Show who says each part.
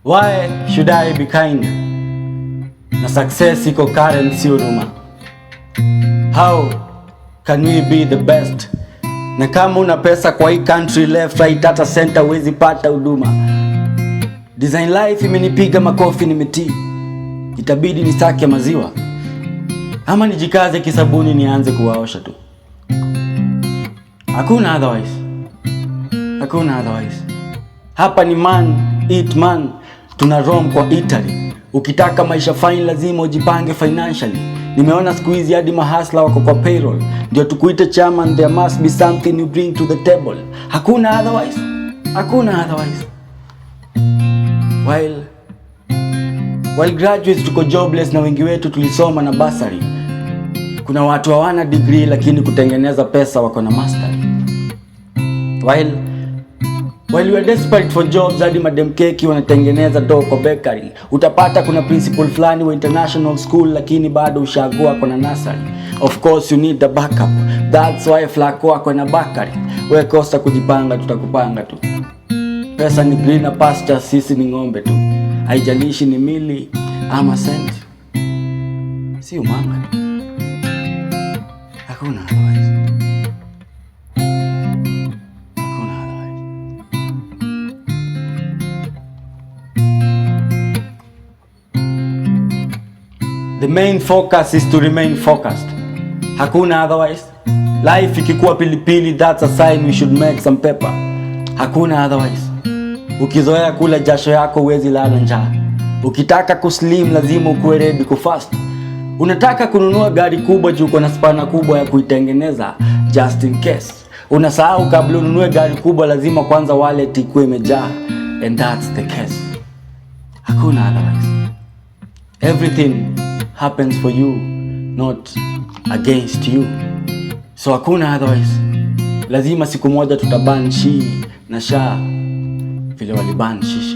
Speaker 1: Why should I be kind? Na success iko currency huruma. How can we be the best? Na kama una pesa kwa hii country, left right hata center huwezi pata huduma. Design life imenipiga makofi nimetii. Itabidi nisake maziwa ama nijikaze kisabuni nianze kuwaosha tu. Hakuna otherwise. Hapa ni man eat man. Tuna roam kwa Italy. Ukitaka maisha fine lazima ujipange financially. Nimeona siku hizi hadi mahasla wako kwa payroll. Ndio tukuite chairman, there must be something you bring to the table. Hakuna otherwise. While graduates tuko jobless na wengi wetu tulisoma na bursary. Kuna watu hawana degree lakini kutengeneza pesa wako na mastery. While you are desperate for jobs, hadi madem keki wanatengeneza dough kwa bakery. Utapata kuna principal fulani wa international school lakini bado ushagua kwa na nursery. Of course you need the backup. That's why Flacco wako na bakery. Wewe kosa kujipanga, tutakupanga tu. Pesa ni greener pasture, sisi ni ng'ombe tu. Haijalishi ni mili ama cent. Si umanga. Hakuna otherwise. The main focus is to remain focused. Hakuna otherwise. Life ikikuwa pilipili, that's a sign we should make some pepper. Hakuna otherwise. Ukizoea kula jasho yako huwezi lala njaa. Ukitaka kuslim lazima ukuwe ready kufast. Unataka kununua gari kubwa juu uko na spana kubwa ya kuitengeneza just in case. Unasahau kabla ununue gari kubwa lazima kwanza wallet ikuwe imejaa. And that's the case. Hakuna otherwise. Everything happens for you, not against you. So hakuna otherwise. Lazima siku moja tutaban shi na sha vile waliban shisha.